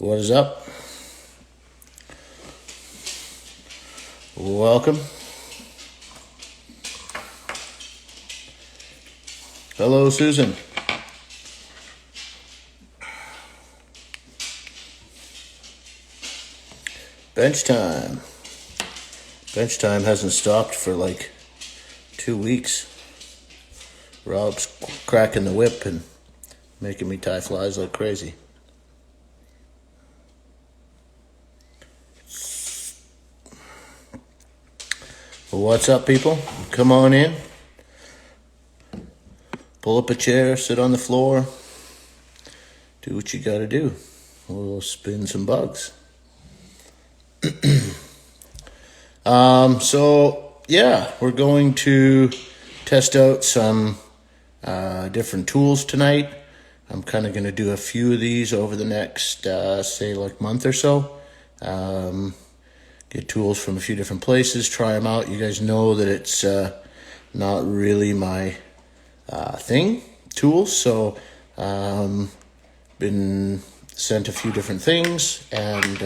What is up? Welcome. Hello, Susan. Bench time. Bench time hasn't stopped for like 2 weeks. Rob's cracking the whip and making me tie flies like crazy. Well, what's up, people? Come on in. Pull up a chair, sit on the floor. Do what you gotta do. We'll spin some bugs. So yeah, we're going to test out some different tools tonight. I'm kind of going to do a few of these over the next, say, like month or so. Get tools from a few different places, try them out. You guys know that it's not really my thing, tools. So been sent a few different things and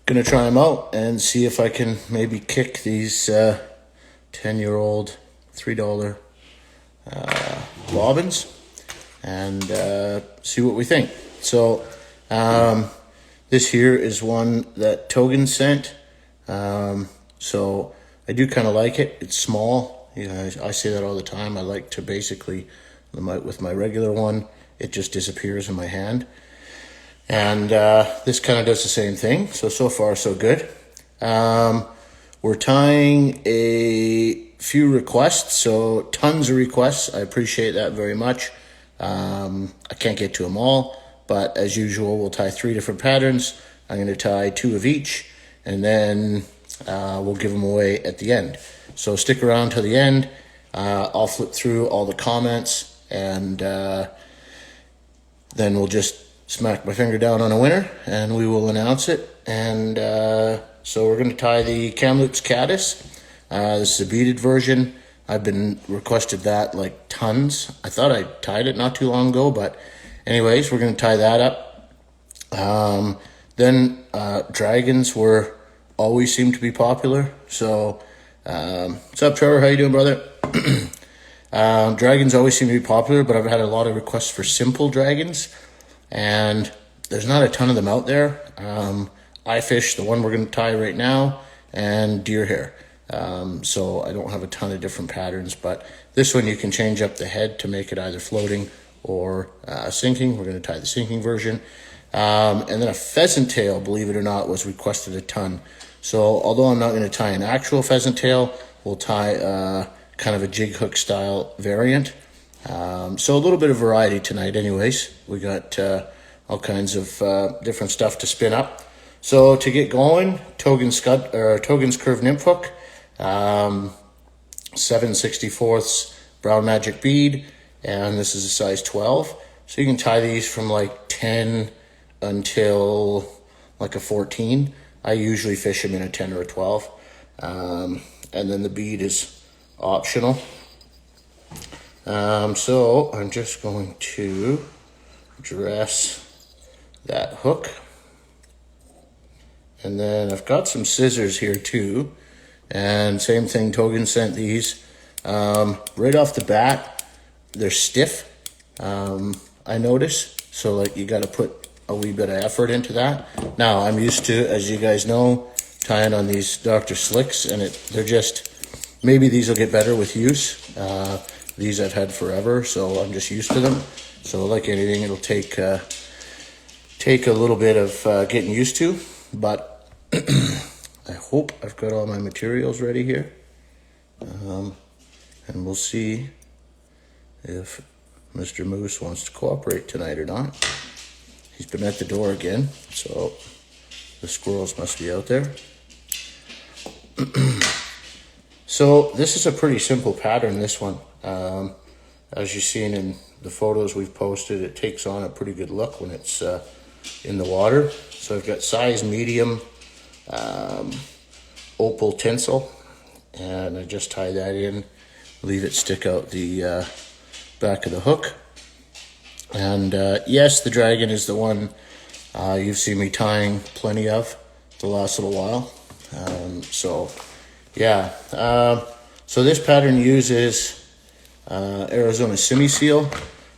gonna try them out and see if I can maybe kick these 10-year-old $3 bobbins and see what we think. So this here is one that Togan sent. So I do kind of like it. It's small. You know, I say that all the time. I like to basically, with my regular one, it just disappears in my hand. And this kind of does the same thing. So far, so good. We're tying a few requests, so tons of requests. I appreciate that very much. I can't get to them all, but as usual, we'll tie 3 different patterns. I'm going to tie 2 of each, and then we'll give them away at the end. So stick around till the end. I'll flip through all the comments, and then we'll just smack my finger down on a winner, and we will announce it. And so we're going to tie the Kamloops caddis. This is a beaded version. I've been requested that like tons. I thought I tied it not too long ago, but anyways, we're going to tie that up. Then dragons always seem to be popular. So what's up, Trevor? How you doing, brother? Dragons always seem to be popular, but I've had a lot of requests for simple dragons, and there's not a ton of them out there. I fish the one we're going to tie right now, and deer hair. So I don't have a ton of different patterns, but this one you can change up the head to make it either floating or sinking. We're going to tie the sinking version. And then a pheasant tail, believe it or not, was requested a ton. So although I'm not going to tie an actual pheasant tail, we'll tie kind of a jig hook style variant. So a little bit of variety tonight anyways. We got all kinds of different stuff to spin up. So to get going, Togan's curved nymph hook, 7/64 brown magic bead, and this is a size 12. So you can tie these from like 10 until like a 14. I usually fish them in a 10 or a 12. And then the bead is optional. So I'm just going to dress that hook. And then I've got some scissors here too. And same thing, Togan sent these. Right off the bat, they're stiff, I notice. So like you got to put a wee bit of effort into that. Now I'm used to, as you guys know, tying on these Dr. Slicks, and they're just, maybe these will get better with use. These I've had forever, so I'm just used to them. So like anything, it'll take a little bit of getting used to, but I hope I've got all my materials ready here. And we'll see if Mr. Moose wants to cooperate tonight or not. He's been at the door again, so the squirrels must be out there. So this is a pretty simple pattern, this one. As you've seen in the photos we've posted, it takes on a pretty good look when it's in the water. So I've got size medium opal tinsel, and I just tie that in, leave it stick out the back of the hook. And yes, the dragon is the one you've seen me tying plenty of the last little while. So yeah, so this pattern uses Arizona semi-seal.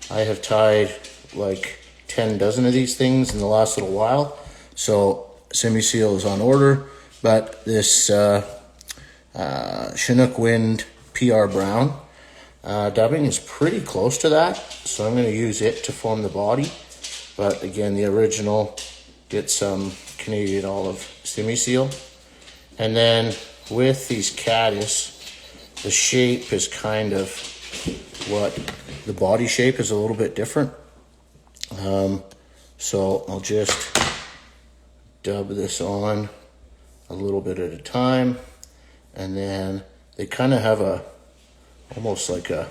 I have tied like 10 dozen of these things in the last little while, so semi-seal is on order. But this Chinook Wind PR Brown dubbing is pretty close to that, so I'm going to use it to form the body. But again, the original gets some Canadian Olive semi-seal. And then with these caddis, the shape is kind of what the body shape is a little bit different. So I'll just dub this on a little bit at a time, and then they kind of have a almost like a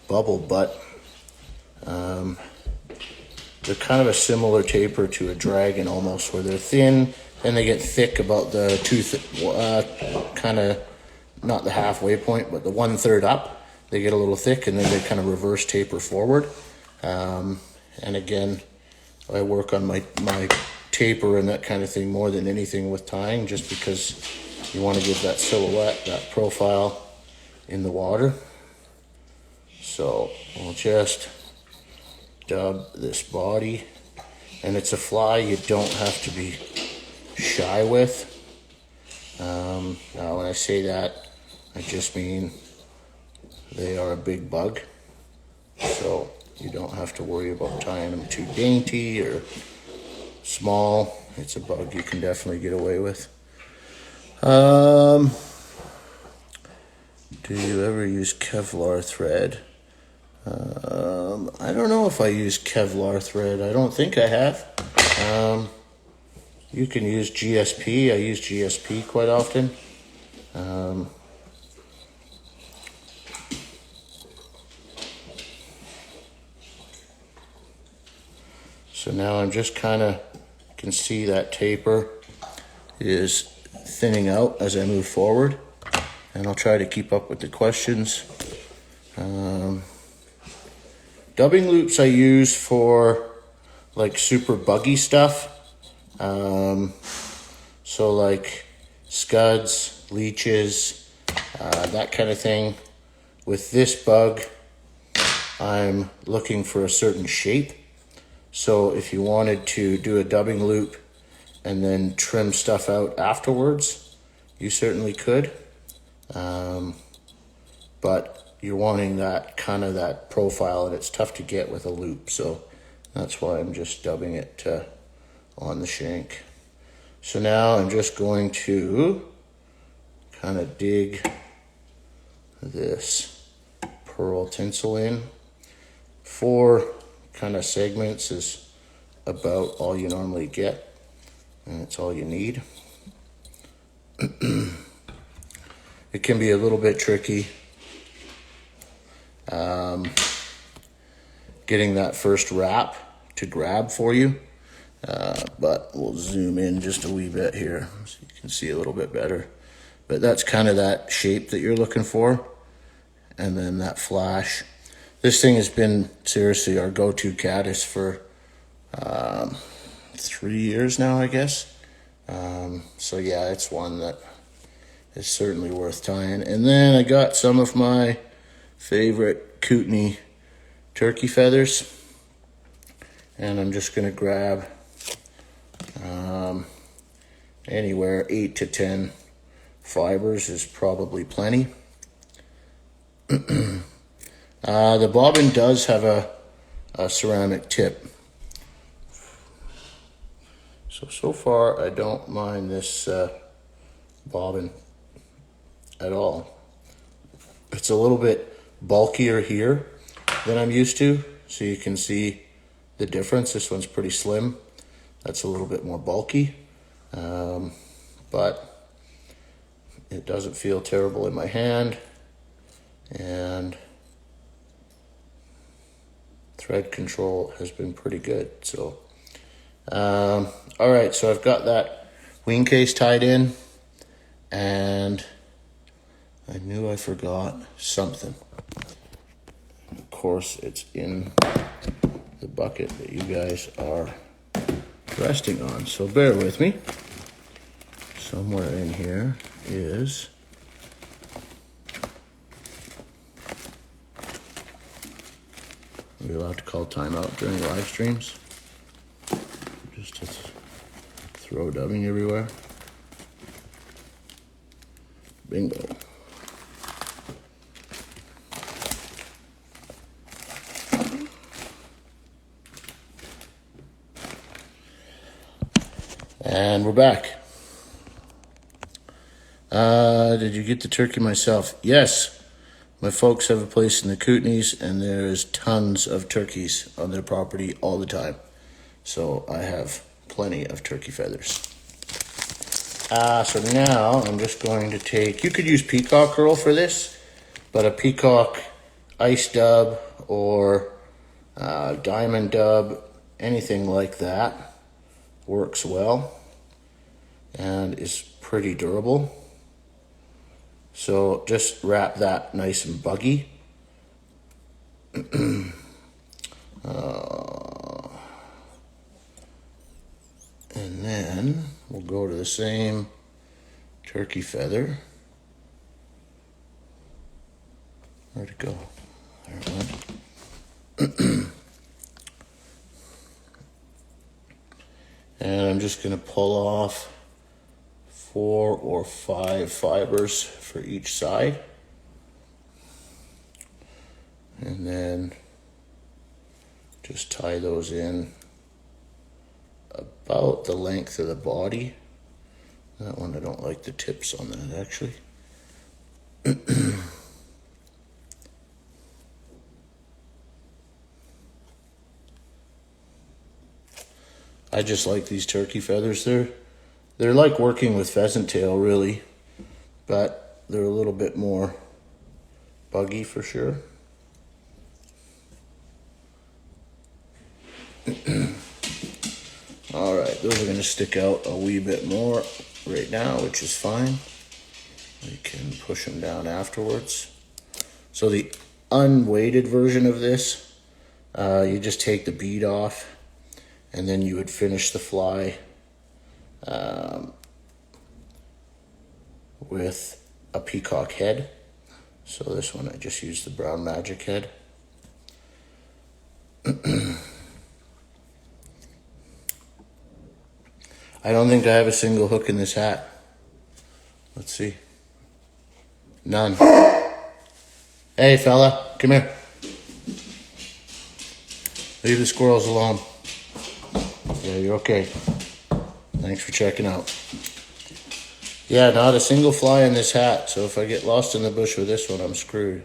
bubble butt. They're kind of a similar taper to a dragon almost, where they're thin, then they get thick about the kind of not the halfway point, but the 1/3 up. They get a little thick, and then they kind of reverse taper forward. And again, I work on my taper and that kind of thing more than anything with tying, just because you want to give that silhouette, that profile in the water. So we'll just dub this body, and it's a fly you don't have to be shy with. Now when I say that, I just mean they are a big bug, so you don't have to worry about tying them too dainty or small. It's a bug you can definitely get away with. Do you ever use Kevlar thread? I don't know if I use Kevlar thread. I don't think I have. You can use GSP. I use GSP quite often. So now I'm just kind of can see that taper is thinning out as I move forward, and I'll try to keep up with the questions. Dubbing loops I use for like super buggy stuff. So like scuds, leeches, that kind of thing. With this bug, I'm looking for a certain shape. So if you wanted to do a dubbing loop and then trim stuff out afterwards, you certainly could. But you're wanting that kind of that profile, and it's tough to get with a loop. So that's why I'm just dubbing it on the shank. So now I'm just going to kind of dig this pearl tinsel in. 4 kind of segments is about all you normally get, and it's all you need. It can be a little bit tricky getting that first wrap to grab for you, but we'll zoom in just a wee bit here so you can see a little bit better. But that's kind of that shape that you're looking for, and then that flash. This thing has been seriously our go-to caddis for 3 years now, I guess. So yeah, it's one that is certainly worth tying. And then I got some of my favorite Kootenai turkey feathers, and I'm just going to grab anywhere 8 to 10 fibers is probably plenty. The bobbin does have a ceramic tip. So far I don't mind this bobbin at all. It's a little bit bulkier here than I'm used to, so you can see the difference. This one's pretty slim. That's a little bit more bulky, but it doesn't feel terrible in my hand, and thread control has been pretty good. So all right, so I've got that wing case tied in, and I knew I forgot something. Of course, it's in the bucket that you guys are resting on. So bear with me. Somewhere in here is are we allowed to call timeout during live streams? Just to throw dubbing everywhere. Bingo. And we're back. Did you get the turkey myself? Yes. My folks have a place in the Kootenays, and there's tons of turkeys on their property all the time. So I have plenty of turkey feathers. So now I'm just going to take, you could use peacock curl for this, but a peacock ice dub or diamond dub, anything like that works well and is pretty durable. So just wrap that nice and buggy. And then we'll go to the same turkey feather. Where'd it go? There it went. And I'm just going to pull off 4 or 5 fibers for each side. And then just tie those in about the length of the body. That one, I don't like the tips on that actually. I just like these turkey feathers. They're like working with pheasant tail really, but they're a little bit more buggy for sure. All right, those are going to stick out a wee bit more right now, which is fine. We can push them down afterwards. So the unweighted version of this, you just take the bead off, and then you would finish the fly with a peacock head. So this one I just used the brown magic head. I don't think I have a single hook in this hat. Let's see. None. Hey fella, come here. Leave the squirrels alone. Yeah, you're okay. Thanks for checking out. Yeah, not a single fly in this hat, so if I get lost in the bush with this one, I'm screwed.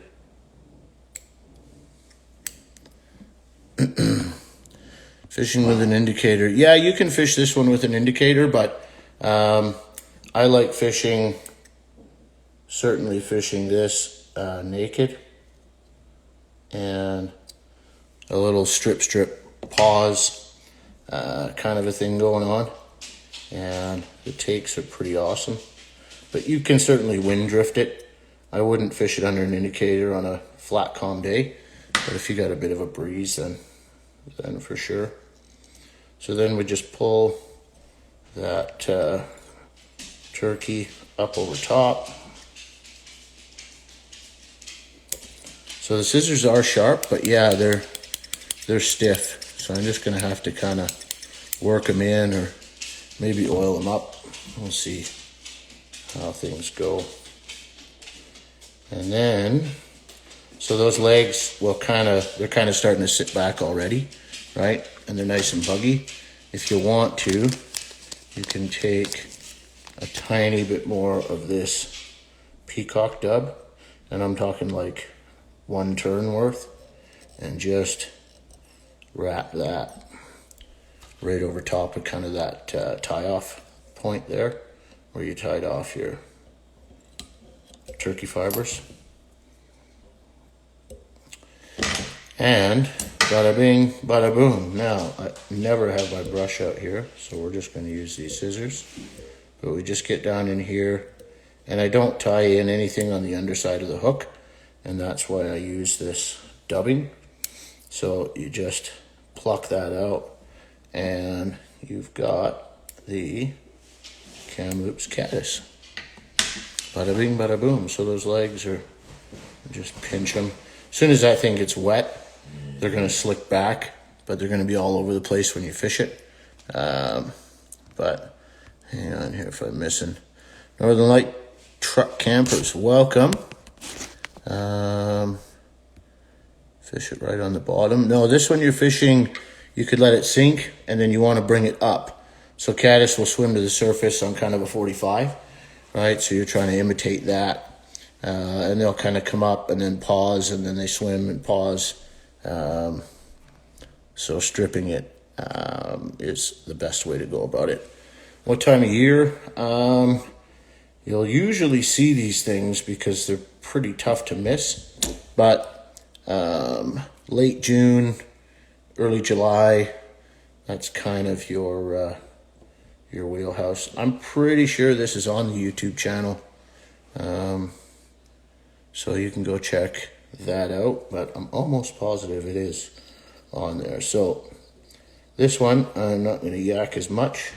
Fishing with an indicator. Yeah, you can fish this one with an indicator, but I like certainly fishing this naked. And a little strip pause kind of a thing going on. And the takes are pretty awesome. But you can certainly wind drift it. I wouldn't fish it under an indicator on a flat, calm day. But if you got a bit of a breeze, then for sure. So then we just pull that turkey up over top. So the scissors are sharp, but yeah, they're stiff. So I'm just gonna have to kind of work them in or maybe oil them up. We'll see how things go. And then, so those legs will they're kind of starting to sit back already, right? And they're nice and buggy. If you want to, you can take a tiny bit more of this peacock dub, and I'm talking like 1 turn worth, and just wrap that right over top of kind of that tie-off point there, where you tied off your turkey fibers. And bada bing, bada boom. Now, I never have my brush out here, so we're just going to use these scissors. But we just get down in here, and I don't tie in anything on the underside of the hook, and that's why I use this dubbing. So you just pluck that out, and you've got the Kamloops caddis. Bada bing, bada boom. So those legs are, just pinch them. As soon as that thing gets wet, they're going to slick back, but they're going to be all over the place when you fish it. But hang on here if I'm missing. Northern Light truck campers, welcome. Fish it right on the bottom. No, this one you're fishing, you could let it sink, and then you want to bring it up. So caddis will swim to the surface on kind of a 45, right? So you're trying to imitate that. And they'll kind of come up and then pause, and then they swim and pause. So stripping it is the best way to go about it. What time of year? You'll usually see these things because they're pretty tough to miss. But late June, early July, that's kind of your wheelhouse. I'm pretty sure this is on the YouTube channel. So you can go check that out, but I'm almost positive it is on there. So this one, I'm not going to yak as much,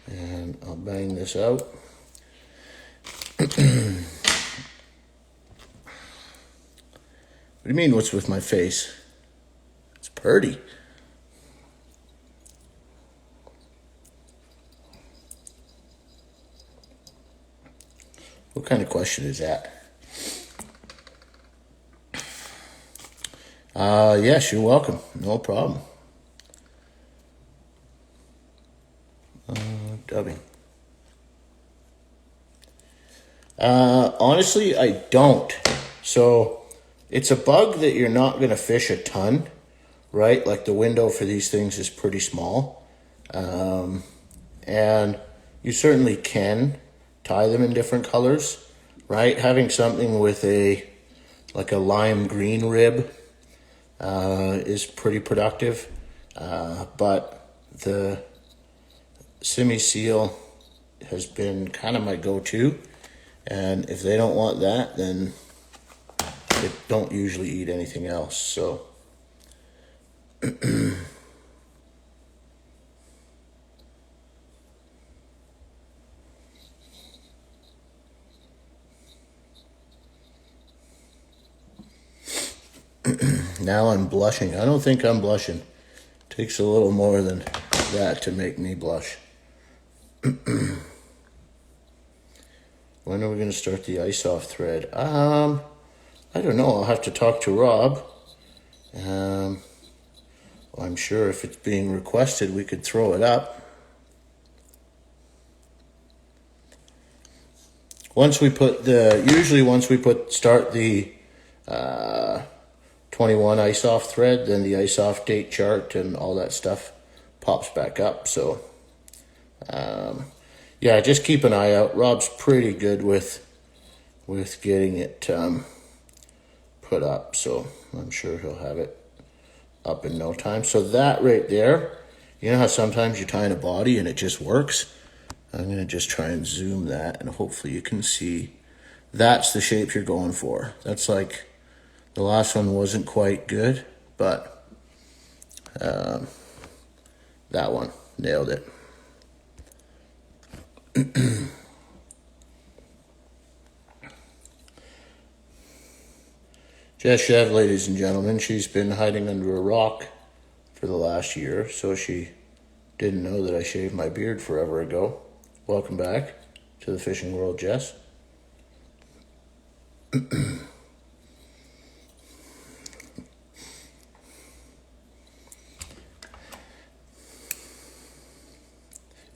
and I'll bang this out. What do you mean, what's with my face? It's pretty. What kind of question is that? Yes, you're welcome. No problem. Dubbing. Honestly, I don't. So it's a bug that you're not going to fish a ton, right? Like the window for these things is pretty small. And you certainly can tie them in different colors, right? Having something with like a lime green rib is pretty productive. But the semi-seal has been kind of my go-to. And if they don't want that, then they don't usually eat anything else. So now I'm blushing. I don't think I'm blushing. Takes a little more than that to make me blush. When are we going to start the ice-off thread? I don't know. I'll have to talk to Rob. Well, I'm sure if it's being requested, we could throw it up. Once we put start the 21 ice-off thread, then the ice-off date chart and all that stuff pops back up. So, yeah, just keep an eye out. Rob's pretty good with getting it put up, so I'm sure he'll have it up in no time. So that right there, you know how sometimes you're tying a body and it just works? I'm going to just try and zoom that, and hopefully you can see that's the shape you're going for. That's like, the last one wasn't quite good, but that one, nailed it. Jess Chev, ladies and gentlemen, she's been hiding under a rock for the last year, so she didn't know that I shaved my beard forever ago. Welcome back to the fishing world, Jess.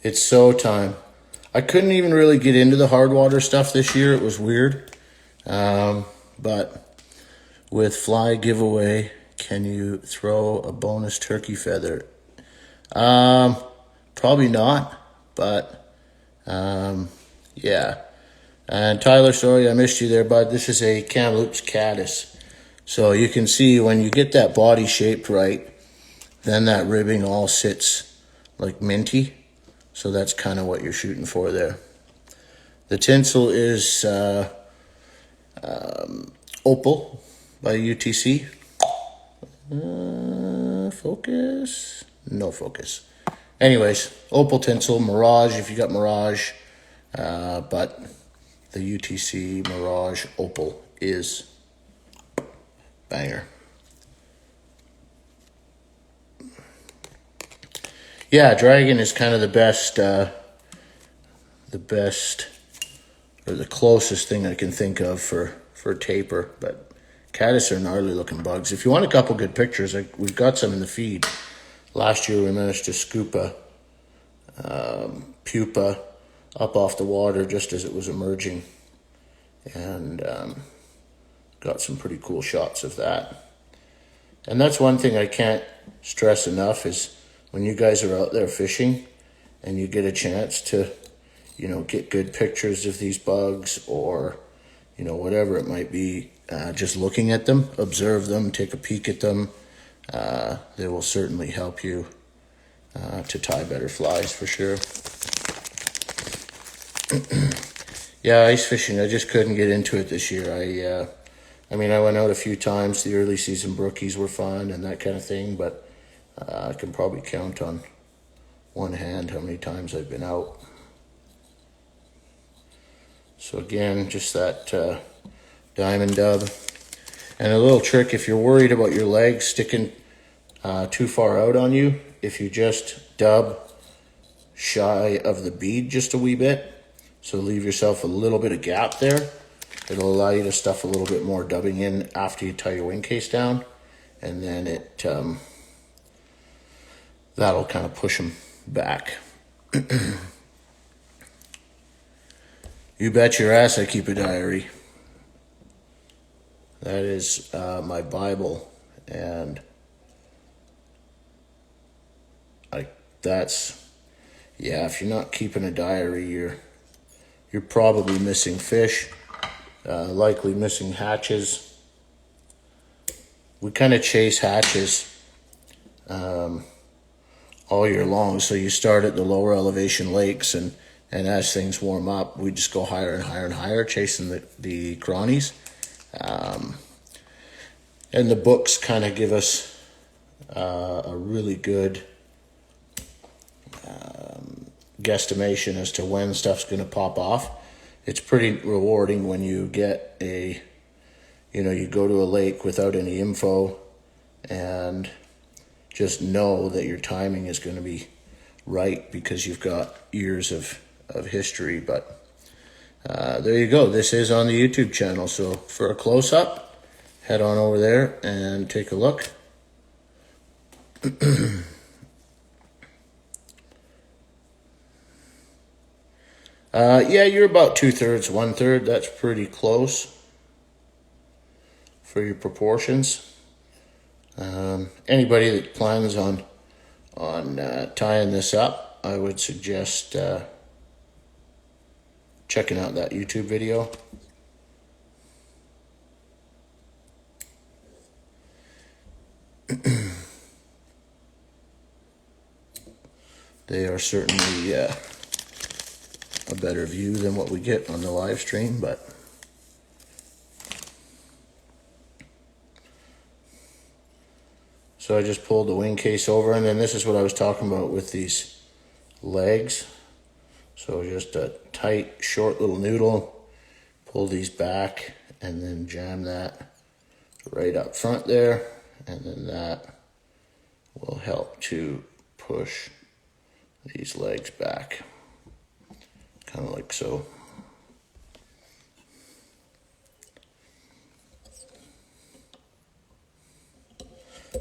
It's so time. I couldn't even really get into the hard water stuff this year. It was weird. But with fly giveaway, can you throw a bonus turkey feather? Probably not, but yeah. And Tyler, sorry I missed you there, bud. This is a Kamloops caddis. So you can see when you get that body shaped right, then that ribbing all sits like minty. So that's kind of what you're shooting for there. The tinsel is Opal by UTC. Focus? No focus. anyways, opal tinsel, Mirage if you got Mirage, but the UTC Mirage opal is banger. Yeah, Dragon is kind of the best, or the closest thing I can think of for taper, but caddis are gnarly looking bugs. If you want a couple good pictures, we've got some in the feed. Last year we managed to scoop a pupa up off the water just as it was emerging, and got some pretty cool shots of that. And that's one thing I can't stress enough is when you guys are out there fishing and you get a chance to, you know, get good pictures of these bugs, or, you know, whatever it might be, just looking at them, observe them, take a peek at them. They will certainly help you to tie better flies for sure. Yeah, ice fishing, I just couldn't get into it this year. I mean, I went out a few times. The early season brookies were fun and that kind of thing, but I can probably count on one hand how many times I've been out. So again, just that diamond dub. And a little trick, if you're worried about your legs sticking too far out on you, if you just dub shy of the bead just a wee bit, so leave yourself a little bit of gap there, it'll allow you to stuff a little bit more dubbing in after you tie your wing case down, and then it that'll kind of push them back. You bet your ass I keep a diary. That is my Bible, and yeah, if you're not keeping a diary, you're probably missing fish, likely missing hatches. We kind of chase hatches all year long, so you start at the lower elevation lakes, and as things warm up, we just go higher and higher and higher, chasing the cronies. And the books kind of give us a really good guesstimation as to when stuff's going to pop off. It's pretty rewarding when you get you go to a lake without any info and just know that your timing is going to be right because you've got years of history. But there you go. This is on the YouTube channel. So for a close-up, head on over there and take a look. Yeah, you're about 2/3, 1/3. That's pretty close for your proportions. Anybody that plans on tying this up, I would suggest checking out that YouTube video. They are certainly a better view than what we get on the live stream, but so I just pulled the wing case over, and then this is what I was talking about with these legs. So just a tight, short little noodle, pull these back, and then jam that right up front there, and then that will help to push these legs back, kind of like so.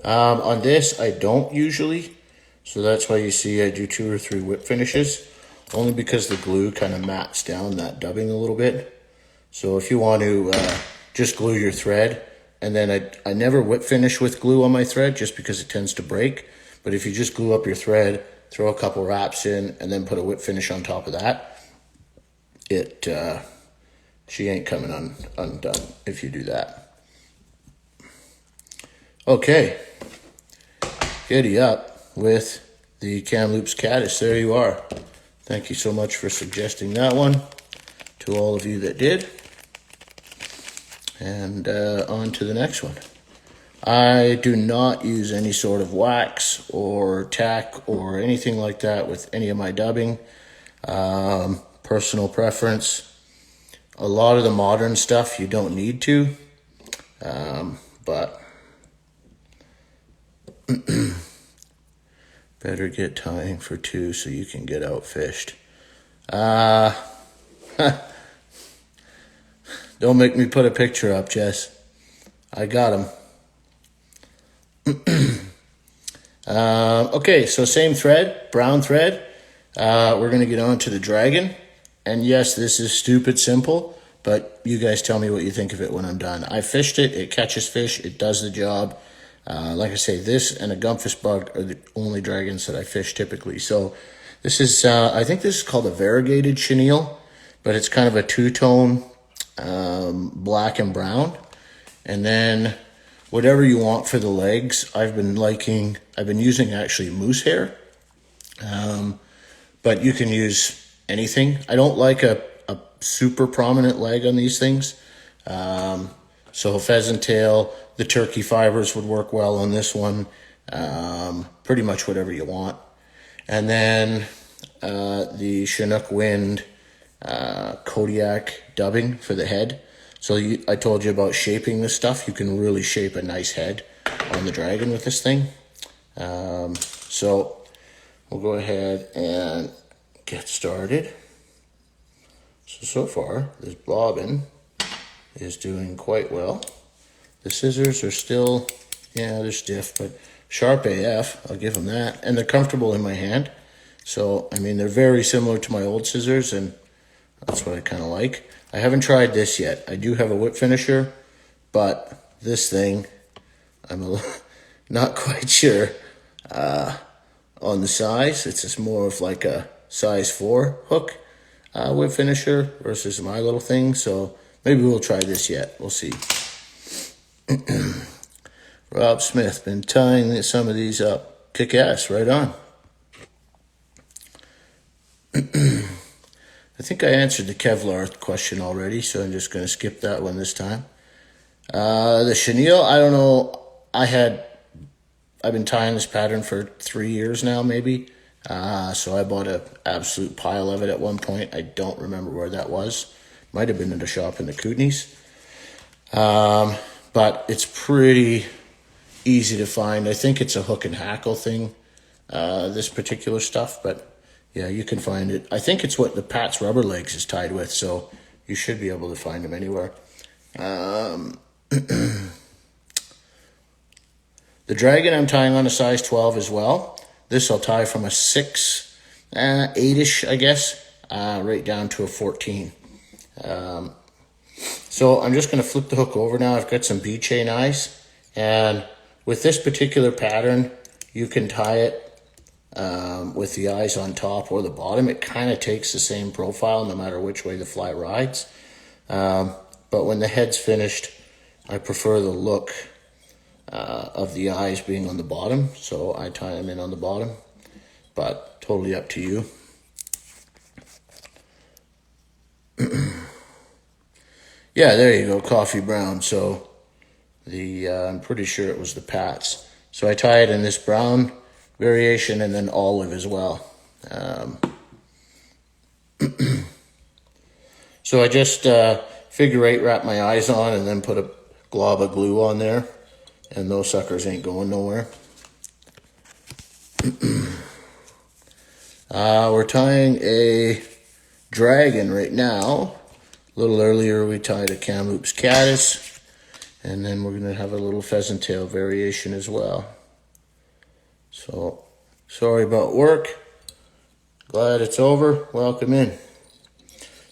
On this, I don't usually, so that's why you see I do 2 or 3 whip finishes, only because the glue kind of mats down that dubbing a little bit. So if you want to just glue your thread, and then I never whip finish with glue on my thread just because it tends to break, but if you just glue up your thread, throw a couple wraps in, and then put a whip finish on top of that, she ain't coming undone if you do that. Okay, giddy up with the Kamloops caddis. There you are. Thank you so much for suggesting that one to all of you that did. And on to the next one. I do not use any sort of wax or tack or anything like that with any of my dubbing. Personal preference. A lot of the modern stuff you don't need to, but better get tying for 2 so you can get outfished. Don't make me put a picture up, Jess. I got him. Okay, so same thread, brown thread. We're going to get on to the dragon. And yes, this is stupid simple, but you guys tell me what you think of it when I'm done. I fished it. It catches fish. It does the job. Like I say, this and a gumfish bug are the only dragons that I fish typically. So this is, I think this is called a variegated chenille, but it's kind of a two-tone black and brown. And then whatever you want for the legs, I've been using actually moose hair. But you can use anything. I don't like a super prominent leg on these things. So pheasant tail, the turkey fibers would work well on this one. Pretty much whatever you want. And then the Chinook Wind Kodiak dubbing for the head. So I told you about shaping this stuff. You can really shape a nice head on the dragon with this thing. So we'll go ahead and get started. So far, this bobbin is doing quite well. The scissors are still, yeah, they're stiff, but sharp AF, I'll give them that. And they're comfortable in my hand. So, I mean, they're very similar to my old scissors, and that's what I kind of like. I haven't tried this yet. I do have a whip finisher, but this thing, I'm not quite sure on the size. It's just more of like a size 4 hook whip finisher versus my little thing. So maybe we'll try this yet. We'll see. Rob Smith, been tying some of these up. Kick ass, right on. I think I answered the Kevlar question already, so I'm just going to skip that one this time. The chenille, I don't know. I've been tying this pattern for 3 years now, maybe. So I bought an absolute pile of it at one point. I don't remember where that was. Might have been in a shop in the Kootenays. But it's pretty easy to find. I think it's a hook and hackle thing, this particular stuff. But yeah, you can find it. I think it's what the Pat's Rubber Legs is tied with. So you should be able to find them anywhere. The dragon I'm tying on a size 12 as well. This I'll tie from a 6, 8-ish, I guess, right down to a 14. So I'm just going to flip the hook over now. I've got some B-chain eyes. And with this particular pattern, you can tie it with the eyes on top or the bottom. It kind of takes the same profile no matter which way the fly rides. But when the head's finished, I prefer the look of the eyes being on the bottom, so I tie them in on the bottom, but totally up to you. Yeah, there you go, coffee brown. So I'm pretty sure it was the Pats. So I tie it in this brown variation and then olive as well. So I just figure 8 wrap my eyes on and then put a glob of glue on there. And those suckers ain't going nowhere. We're tying a dragon right now. A little earlier we tied a Kamloops caddis. And then we're going to have a little pheasant tail variation as well. So, sorry about work. Glad it's over. Welcome in.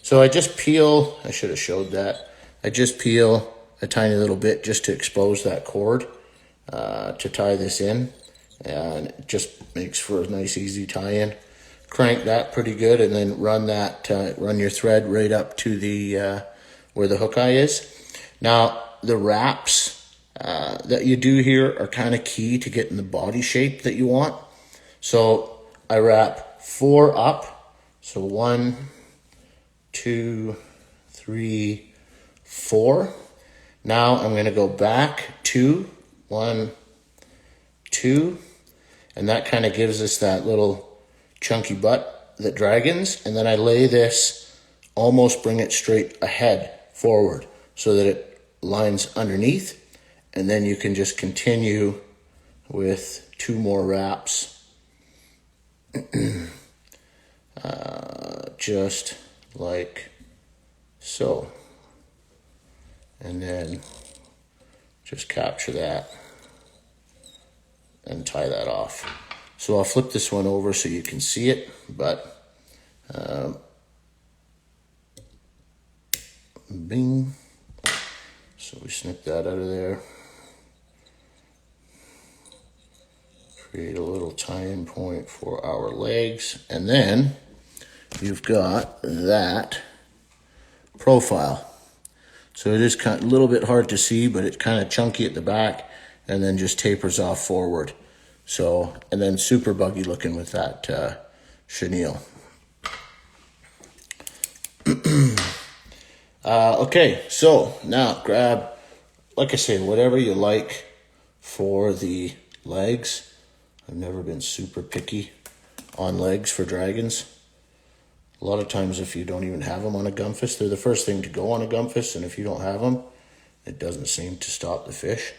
So I just peel, I should have showed that. I just peel a tiny little bit just to expose that cord to tie this in, and it just makes for a nice easy tie-in. Crank that pretty good and then run your thread right up to the where the hook eye is. Now the wraps that you do here are kind of key to getting the body shape that you want. So I wrap 4 up, so 1, 2, 3, 4. Now I'm going to go back 2, 1, 2, and that kind of gives us that little chunky butt that dragons. And then I lay this, almost bring it straight ahead, forward, so that it lines underneath. And then you can just continue with 2 more wraps. Just like so. And then just capture that and tie that off. So I'll flip this one over so you can see it, but bing. So we snip that out of there. Create a little tie-in point for our legs, and then you've got that profile. So it is kind of a little bit hard to see, but it's kind of chunky at the back and then just tapers off forward. So, and then super buggy looking with that chenille. Okay, so now grab, like I say, whatever you like for the legs. I've never been super picky on legs for dragons. A lot of times if you don't even have them on a gumfish, they're the first thing to go on a gumfish, and if you don't have them, it doesn't seem to stop the fish.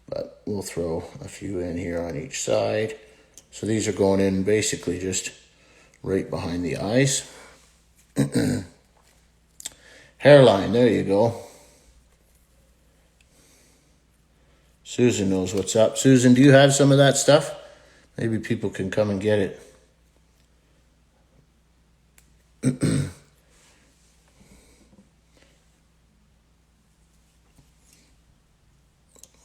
But we'll throw a few in here on each side. So these are going in basically just right behind the eyes. Hairline, there you go. Susan knows what's up. Susan, do you have some of that stuff? Maybe people can come and get it.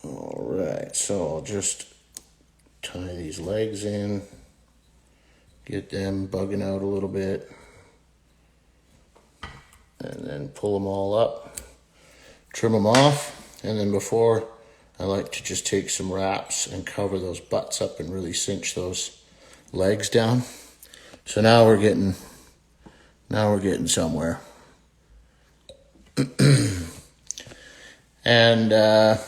All right, so I'll just tie these legs in, get them bugging out a little bit, and then pull them all up, trim them off, and then before, I like to just take some wraps and cover those butts up and really cinch those legs down. So now we're getting somewhere. And there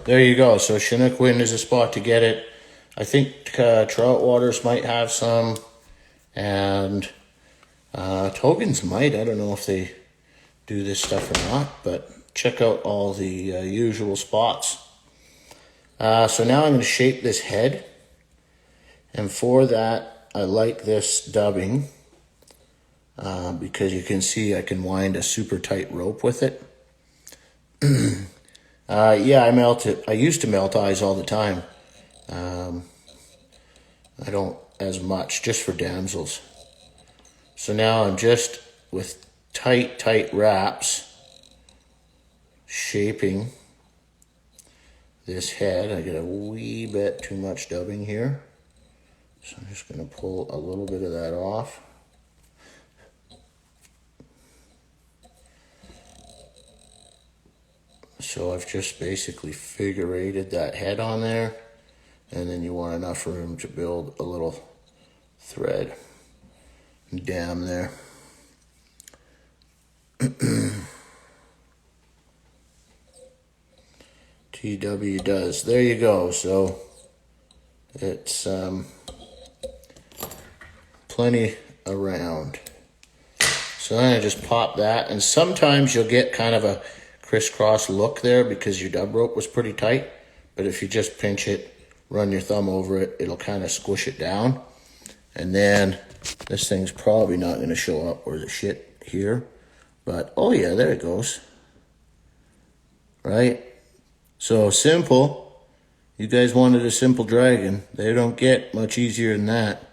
you go. So Chinook Wind is a spot to get it. I think Trout Waters might have some, and Togans might. I don't know if they do this stuff or not, but check out all the usual spots. So now I'm going to shape this head, and for that I like this dubbing because you can see I can wind a super tight rope with it. Yeah, I melt it. I used to melt eyes all the time. I don't as much, just for damsels. So now I'm just with tight wraps shaping this head. I get a wee bit too much dubbing here, so I'm just going to pull a little bit of that off. So I've just basically figure eighted that head on there, and then you want enough room to build a little thread dam there. TW does. There you go. So it's plenty around. So then I just pop that, and sometimes you'll get kind of a crisscross look there because your dub rope was pretty tight, but if you just pinch it, run your thumb over it, it'll kind of squish it down. And then this thing's probably not going to show up where the shit here, but oh yeah, there it goes. Right? So simple. You guys wanted a simple dragon. They don't get much easier than that.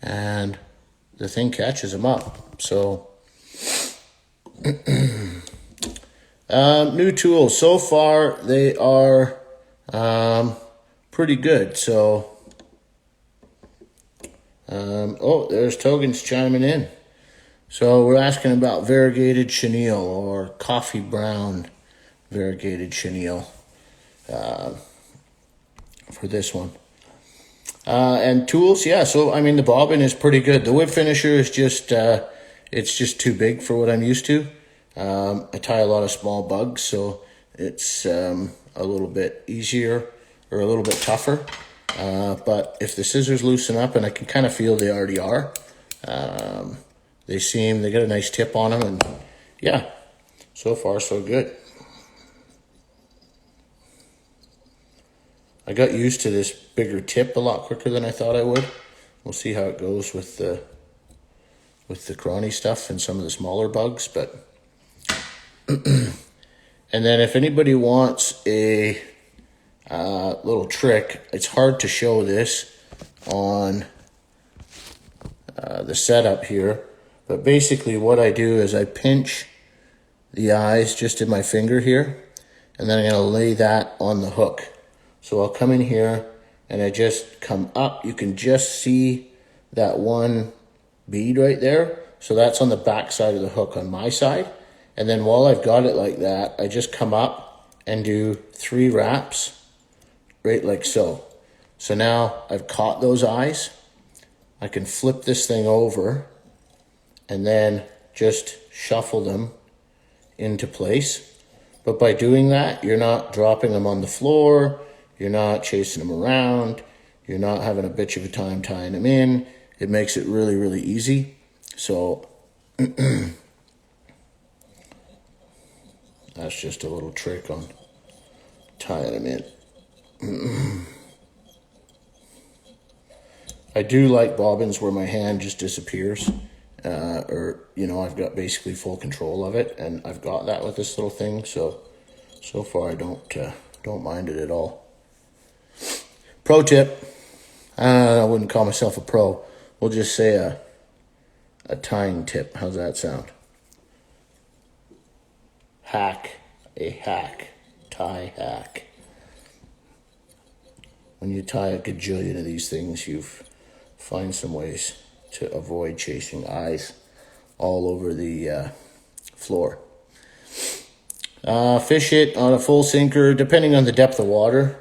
And the thing catches them up. So new tools. So far they are pretty good. So oh, there's Togans chiming in. So we're asking about variegated chenille or coffee brown variegated chenille for this one. And tools, yeah, so I mean the bobbin is pretty good. The whip finisher is just it's just too big for what I'm used to. I tie a lot of small bugs, so it's a little bit easier or a little bit tougher. But if the scissors loosen up, and I can kind of feel they already are, they got a nice tip on them, and yeah, so far so good. I got used to this bigger tip a lot quicker than I thought I would. We'll see how it goes with the crawny stuff and some of the smaller bugs, but and then if anybody wants a little trick, it's hard to show this on the setup here, but basically what I do is I pinch the eyes just in my finger here, and then I'm going to lay that on the hook. So I'll come in here and I just come up. You can just see that one bead right there. So that's on the back side of the hook on my side. And then while I've got it like that, I just come up and do 3 wraps, right like so. So now I've caught those eyes. I can flip this thing over and then just shuffle them into place. But by doing that, you're not dropping them on the floor. You're not chasing them around. You're not having a bitch of a time tying them in. It makes it really, really easy. So that's just a little trick on tying them in. I do like bobbins where my hand just disappears, or you know, I've got basically full control of it, and I've got that with this little thing. So far I don't mind it at all. Pro tip. I wouldn't call myself a pro. We'll just say a tying tip. How's that sound? Hack. A hack. Tie hack. When you tie a gajillion of these things, you find some ways to avoid chasing eyes all over the floor. Fish it on a full sinker, depending on the depth of water,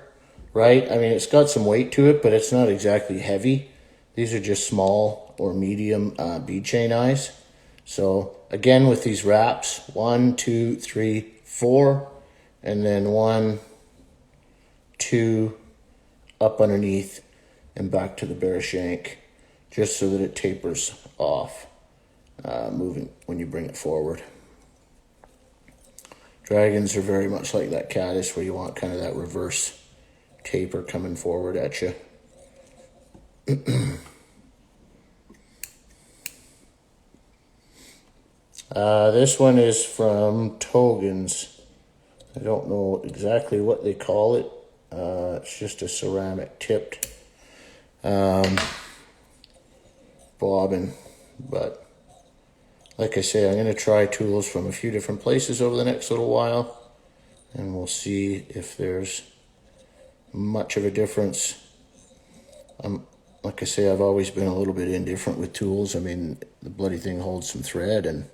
right? I mean, it's got some weight to it, but it's not exactly heavy. These are just small or medium bead chain eyes. So again, with these wraps, 1, 2, 3, 4, and then 1, 2, up underneath and back to the bare shank, just so that it tapers off, moving when you bring it forward. Dragons are very much like that caddis, where you want kind of that reverse taper coming forward at you. This one is from Togen's. I don't know exactly what they call it. It's just a ceramic tipped bobbin, but like I say, I'm going to try tools from a few different places over the next little while, and we'll see if there's much of a difference. Like I say, I've always been a little bit indifferent with tools. I mean, the bloody thing holds some thread and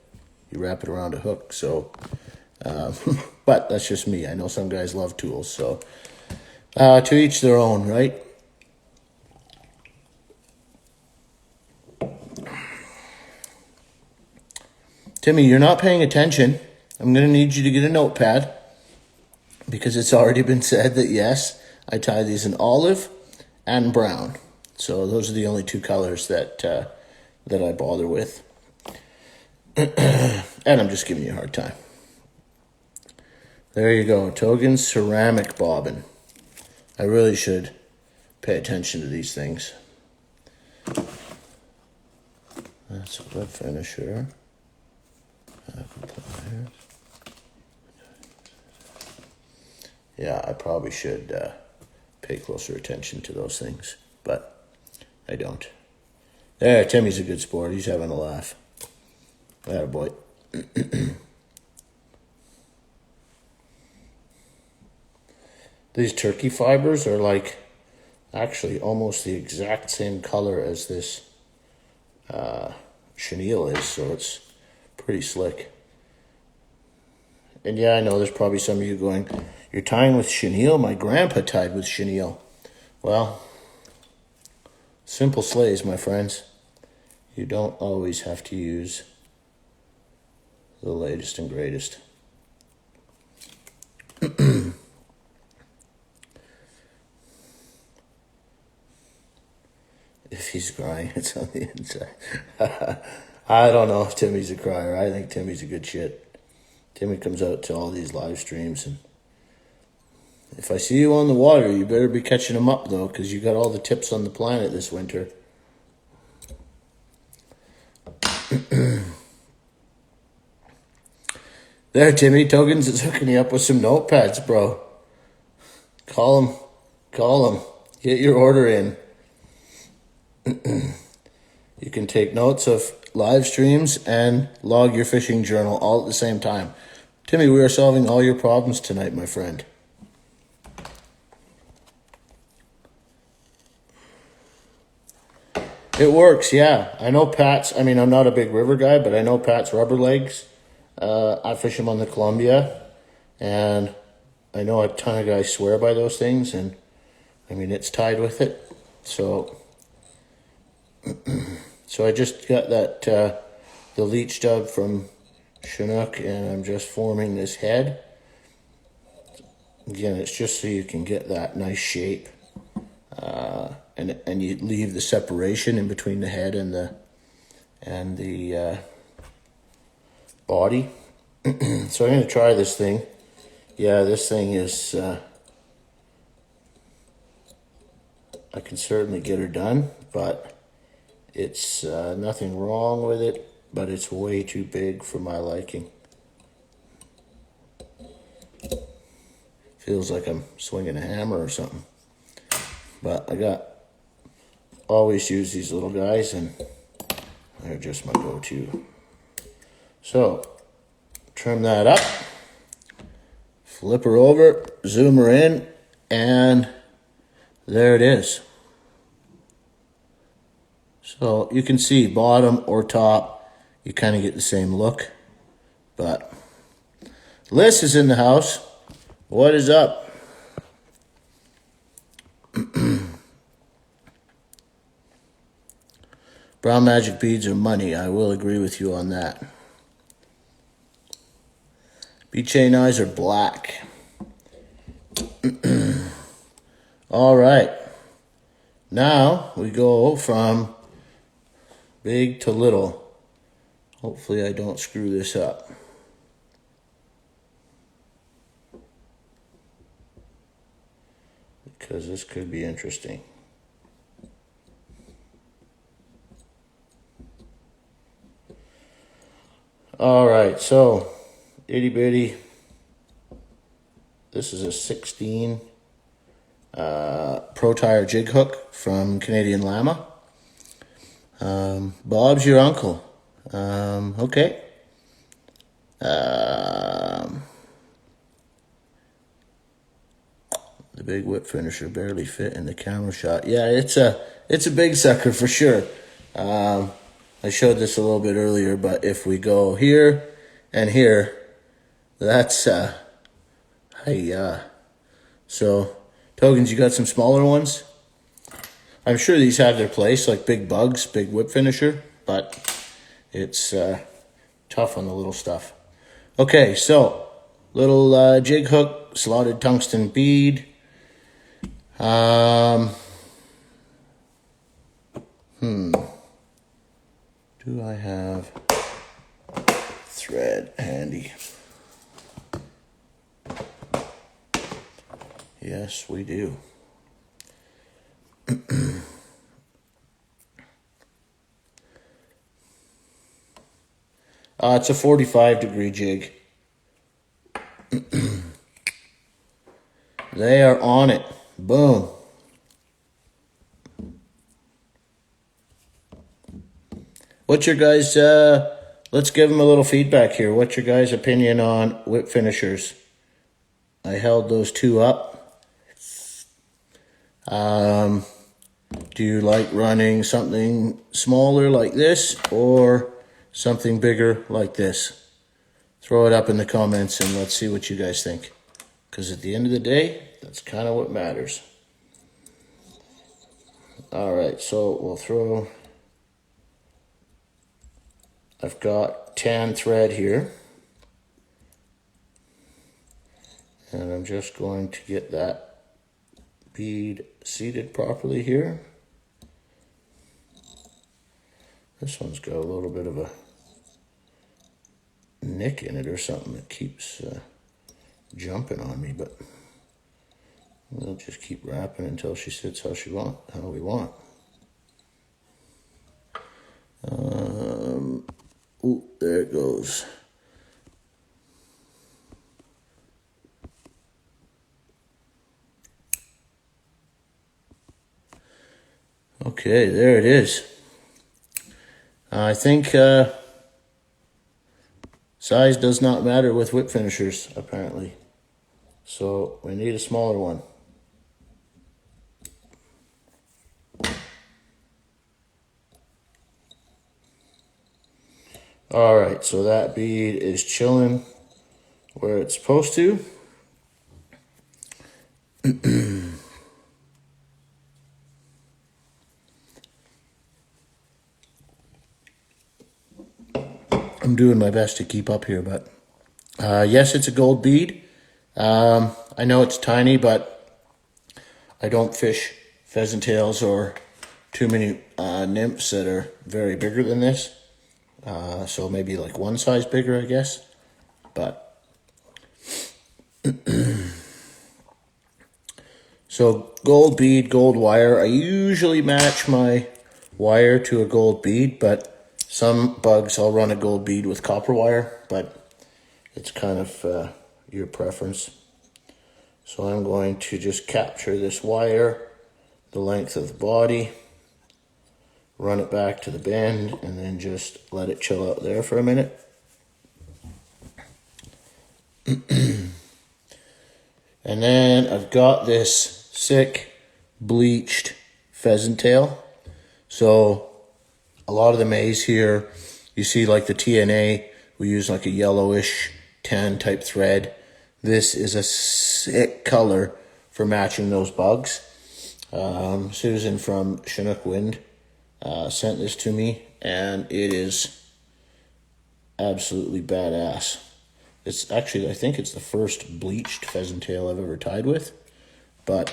you wrap it around a hook, so but that's just me. I know some guys love tools, so to each their own, right? Timmy, you're not paying attention. I'm going to need you to get a notepad, because it's already been said that, yes, I tie these in olive and brown. So those are the only 2 colors that I bother with. And I'm just giving you a hard time. There you go, Togen's ceramic bobbin. I really should pay attention to these things. That's a web finisher. Yeah, I probably should pay closer attention to those things, but I don't. There, Timmy's a good sport. He's having a laugh. Attaboy. These turkey fibers are like actually almost the exact same color as this chenille is, so it's pretty slick. And yeah, I know there's probably some of you going, you're tying with chenille? My grandpa tied with chenille. Well, simple sleighs, my friends. You don't always have to use the latest and greatest. If he's crying, it's on the inside. I don't know if Timmy's a crier. I think Timmy's a good shit. Timmy comes out to all these live streams, and if I see you on the water, you better be catching him up, though, because you got all the tips on the planet this winter. There, Timmy, Togans is hooking you up with some notepads, bro. Call him. Get your order in. You can take notes of live streams and log your fishing journal all at the same time. Timmy, we are solving all your problems tonight, my friend. It works, yeah. I know Pat's, I mean, I'm not a big river guy, but I know Pat's rubber legs. I fish them on the Columbia, and I know a ton of guys swear by those things, and I mean, it's tied with it. So I just got that, the leech dub from Chinook, and I'm just forming this head. Again, it's just so you can get that nice shape. And you leave the separation in between the head and the body. So I'm going to try this thing. Yeah, this thing is, I can certainly get her done, but it's nothing wrong with it, but it's way too big for my liking. Feels like I'm swinging a hammer or something. But I always use these little guys, and they're just my go-to. So, trim that up, flip her over, zoom her in, and there it is. So you can see bottom or top, you kind of get the same look. But Liz is in the house. What is up? Brown magic beads are money. I will agree with you on that. Bead chain eyes are black. All right. Now we go from big to little. Hopefully I don't screw this up. Because this could be interesting. All right, so itty bitty. This is a 16 Pro Tire jig hook from Canadian Llama. Bob's your uncle. Okay. The big whip finisher barely fit in the camera shot. Yeah, it's a big sucker for sure. I showed this a little bit earlier, but if we go here and here, that's so Togans, you got some smaller ones. I'm sure these have their place, like big bugs, big whip finisher, but it's tough on the little stuff. Okay, so little jig hook, slotted tungsten bead. Do I have thread handy? Yes, we do. It's a 45-degree jig. They are on it. Boom. What's your guys, let's give them a little feedback here. What's your guys' opinion on whip finishers? I held those two up. Do you like running something smaller like this or something bigger like this? Throw it up in the comments and let's see what you guys think. Because at the end of the day, that's kind of what matters. All right, so we'll throw... I've got tan thread here, and I'm just going to get that bead seated properly here. This one's got a little bit of a nick in it or something that keeps jumping on me, but we'll just keep wrapping until she sits how we want. Ooh, there it goes. Okay, there it is. I think size does not matter with whip finishers, apparently. So we need a smaller one. All right, so that bead is chilling where it's supposed to. I'm doing my best to keep up here, but yes, it's a gold bead. I know it's tiny, but I don't fish pheasant tails or too many nymphs that are very bigger than this. So maybe like one size bigger, I guess. But so gold bead, gold wire. I usually match my wire to a gold bead, but some bugs I'll run a gold bead with copper wire, but it's kind of your preference. So I'm going to just capture this wire, the length of the body, run it back to the bend, and then just let it chill out there for a minute. And then I've got this sick bleached pheasant tail. So a lot of the maize here, you see like the TNA, we use like a yellowish tan type thread. This is a sick color for matching those bugs. Susan from Chinook Wind sent this to me, and it is absolutely badass. It's actually, I think it's the first bleached pheasant tail I've ever tied with, but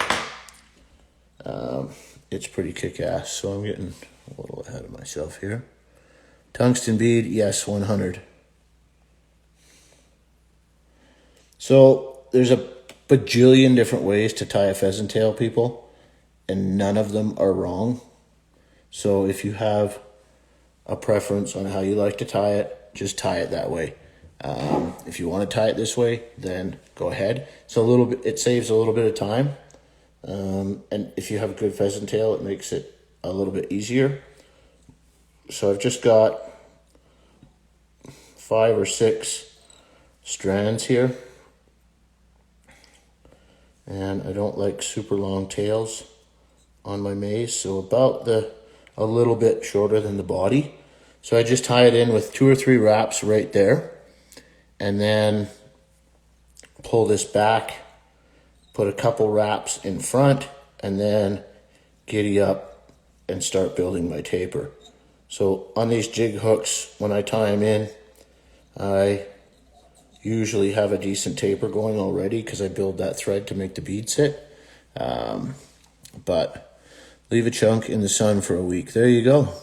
it's pretty kick-ass. So I'm getting a little ahead of myself here. Tungsten bead, yes, 100. So there's a bajillion different ways to tie a pheasant tail, people, and none of them are wrong. So if you have a preference on how you like to tie it, just tie it that way. If you want to tie it this way, then go ahead. So it saves a little bit of time. And if you have a good pheasant tail, it makes it a little bit easier. So I've just got 5 or 6 strands here. And I don't like super long tails on my maize, so about a little bit shorter than the body. So I just tie it in with 2 or 3 wraps right there, and then pull this back, put a couple wraps in front, and then giddy up and start building my taper. So on these jig hooks, when I tie them in, I usually have a decent taper going already because I build that thread to make the bead sit. But leave a chunk in the sun for a week. There you go.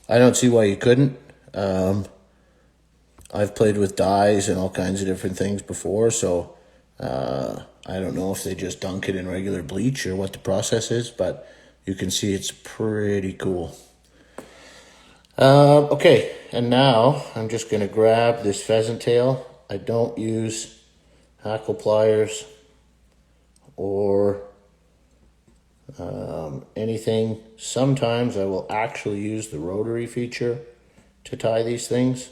I don't see why you couldn't. I've played with dyes and all kinds of different things before, so I don't know if they just dunk it in regular bleach or what the process is, but you can see it's pretty cool. Okay, and now I'm just going to grab this pheasant tail. I don't use hackle pliers or anything. Sometimes I will actually use the rotary feature to tie these things,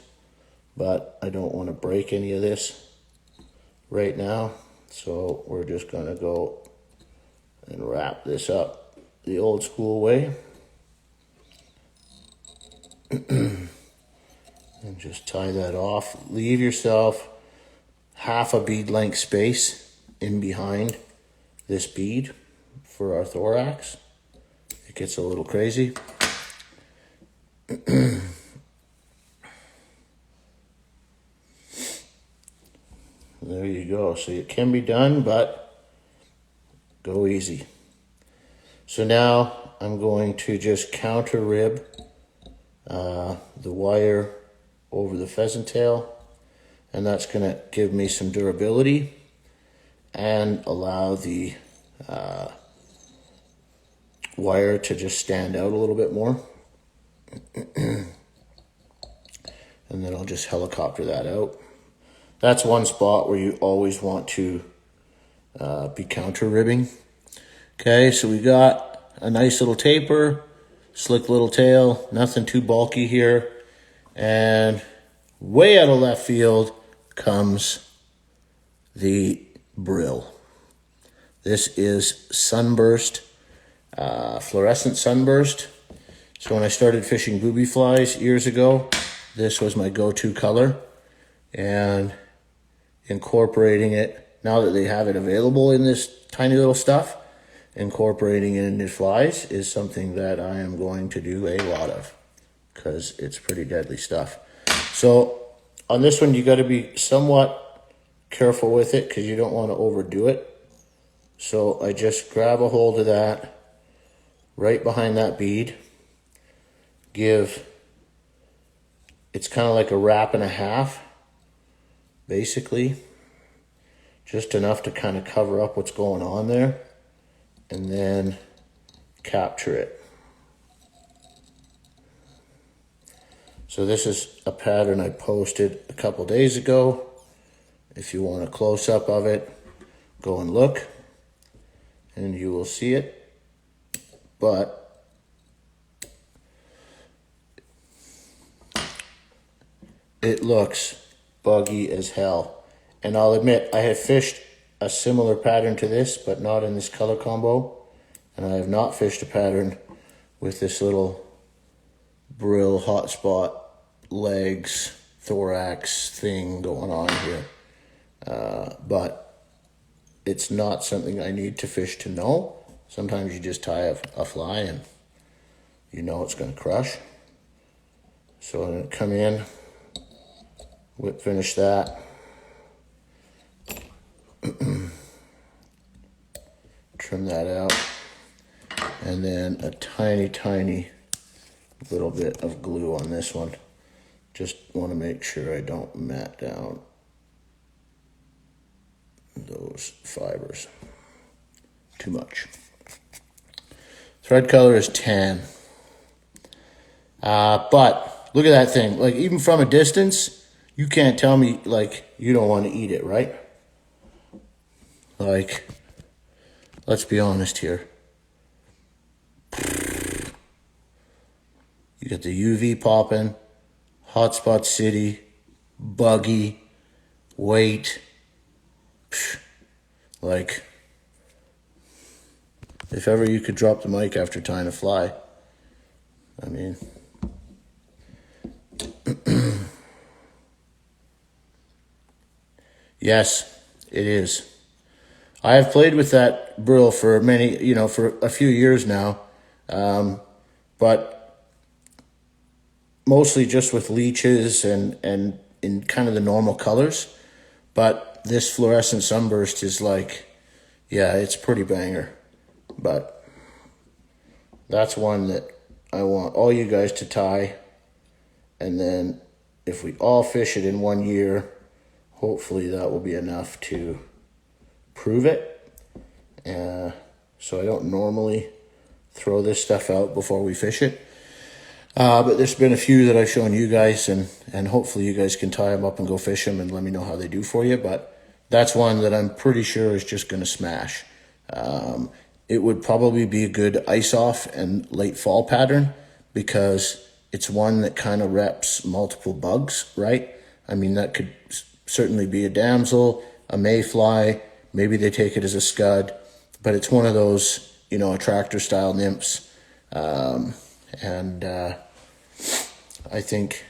but I don't want to break any of this right now. So we're just going to go and wrap this up the old school way. And just tie that off. Leave yourself half a bead length space in behind this bead for our thorax. It gets a little crazy. There you go. So it can be done, but go easy. So now I'm going to just counter rib the wire over the pheasant tail, and that's going to give me some durability and allow the wire to just stand out a little bit more. And then I'll just helicopter that out. That's one spot where you always want to be counter ribbing. Okay, so we got a nice little taper, slick little tail, nothing too bulky here. And way out of left field comes the brill. This is sunburst, fluorescent sunburst. So when I started fishing booby flies years ago, this was my go-to color, and incorporating it, now that they have it available in this tiny little stuff, incorporating it into flies is something that I am going to do a lot of, because it's pretty deadly stuff. So on this one, you got to be somewhat careful with it because you don't want to overdo it. So I just grab a hold of that right behind that bead, it's kind of like a wrap and a half, basically. Just enough to kind of cover up what's going on there, and then capture it. So this is a pattern I posted a couple days ago. If you want a close-up of it, go and look, and you will see it. But it looks buggy as hell. And I'll admit, I have fished a similar pattern to this, but not in this color combo. And I have not fished a pattern with this little brill, hotspot, legs, thorax thing going on here. But it's not something I need to fish to know. Sometimes you just tie a fly and you know it's going to crush. So I'm going to come in, whip finish that. Trim that out. And then a tiny little bit of glue on this one. Just want to make sure I don't mat down those fibers too much. Thread color is tan. But look at that thing. Like, even from a distance, you can't tell me, like, you don't want to eat it, right? Like, let's be honest here. You got the UV popping, hotspot city, buggy, weight. Like, if ever you could drop the mic after tying a fly, I mean... Yes, it is. I have played with that brill for for a few years now, but mostly just with leeches and in kind of the normal colors. But this fluorescent sunburst is like, yeah, it's pretty banger. But that's one that I want all you guys to tie, and then if we all fish it in 1 year, hopefully that will be enough to prove it. So I don't normally throw this stuff out before we fish it. But there's been a few that I've shown you guys, and hopefully you guys can tie them up and go fish them and let me know how they do for you. But that's one that I'm pretty sure is just going to smash. It would probably be a good ice-off and late fall pattern because it's one that kind of reps multiple bugs, right? I mean, that could certainly be a damsel, a mayfly, maybe they take it as a scud, but it's one of those, attractor style nymphs. And I think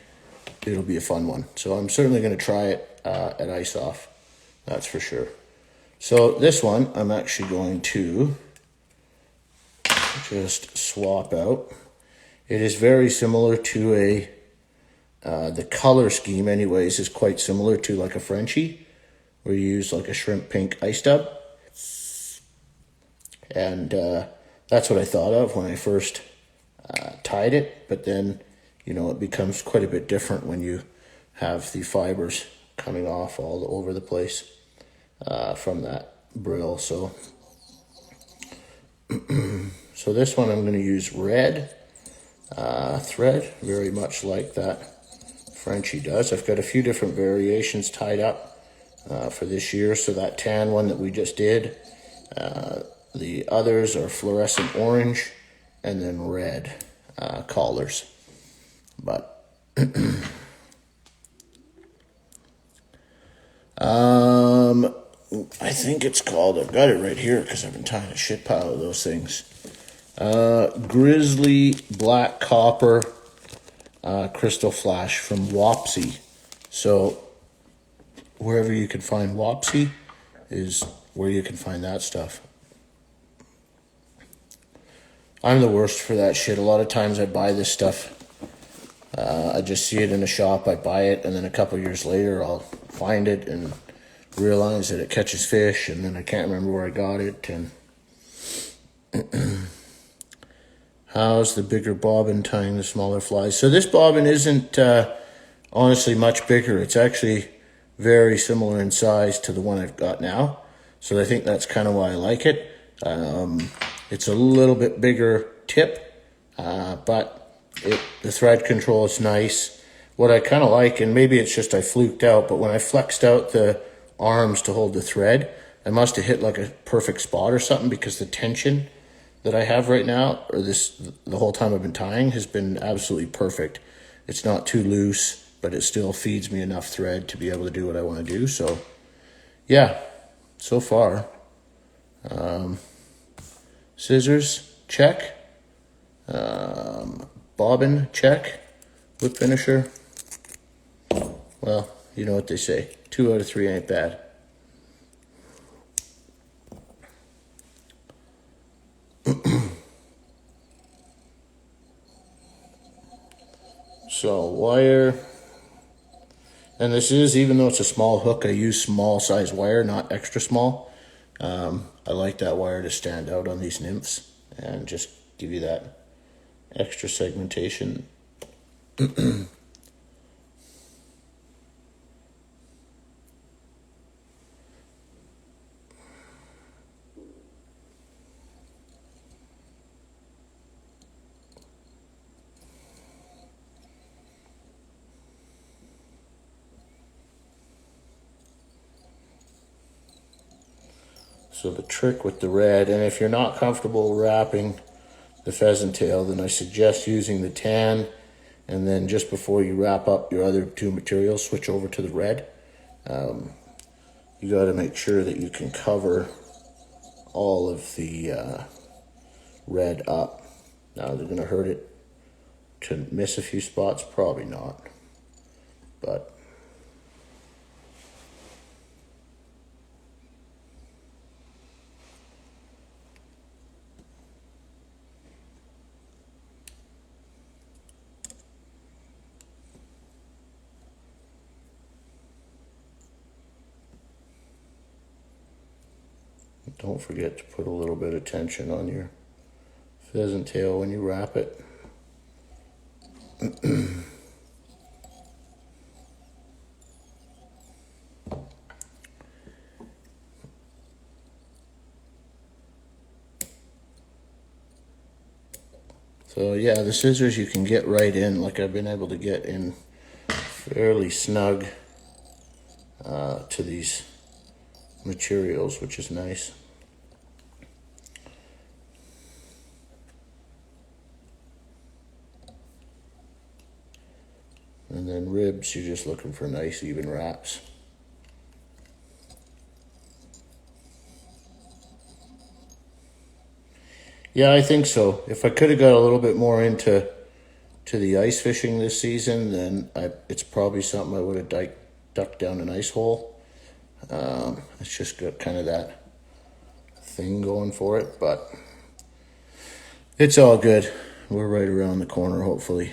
it'll be a fun one. So I'm certainly going to try it at ice off. That's for sure. So this one, I'm actually going to just swap out. It is very similar to the color scheme anyways is quite similar to like a Frenchy, where you use like a shrimp pink ice dub. And That's what I thought of when I first tied it, but then, you know, it becomes quite a bit different when you have the fibers coming off all over the place from that brill. So so this one I'm going to use red thread, very much like that Frenchy does. I've got a few different variations tied up for this year. So that tan one that we just did, the others are fluorescent orange and then red collars. But I think it's called, I've got it right here because I've been tying a shit pile of those things. Grizzly Black Copper Crystal Flash from Wapsi. So wherever you can find Wapsi is where you can find that stuff. I'm the worst for that shit. A lot of times I buy this stuff. I just see it in a shop, I buy it, and then a couple years later I'll find it and realize that it catches fish, and then I can't remember where I got it. And how's the bigger bobbin tying the smaller flies? So this bobbin isn't honestly much bigger. It's actually very similar in size to the one I've got now. So I think that's kind of why I like it. It's a little bit bigger tip, but the thread control is nice. What I kind of like, and maybe it's just I fluked out, but when I flexed out the arms to hold the thread, I must have hit like a perfect spot or something, because the tension that I have right now, or the whole time I've been tying, has been absolutely perfect. It's not too loose, but it still feeds me enough thread to be able to do what I want to do. So yeah, so far. Scissors, check. Bobbin, check. Whip finisher, well, you know what they say. 2 out of 3 ain't bad. So wire, and this is, even though it's a small hook, I use small size wire, not extra small. I like that wire to stand out on these nymphs and just give you that extra segmentation. So the trick with the red, and if you're not comfortable wrapping the pheasant tail, then I suggest using the tan, and then just before you wrap up your other 2 materials, switch over to the red. You got to make sure that you can cover all of the red up. Now, they're going to hurt it to miss a few spots? Probably not, but don't forget to put a little bit of tension on your pheasant tail when you wrap it. So yeah, the scissors you can get right in, like I've been able to get in fairly snug to these materials, which is nice. And then ribs, you're just looking for nice even wraps. Yeah, I think so. If I could have got a little bit more into the ice fishing this season, then it's probably something I would have ducked down an ice hole. It's just got kind of that thing going for it, but it's all good. We're right around the corner, hopefully.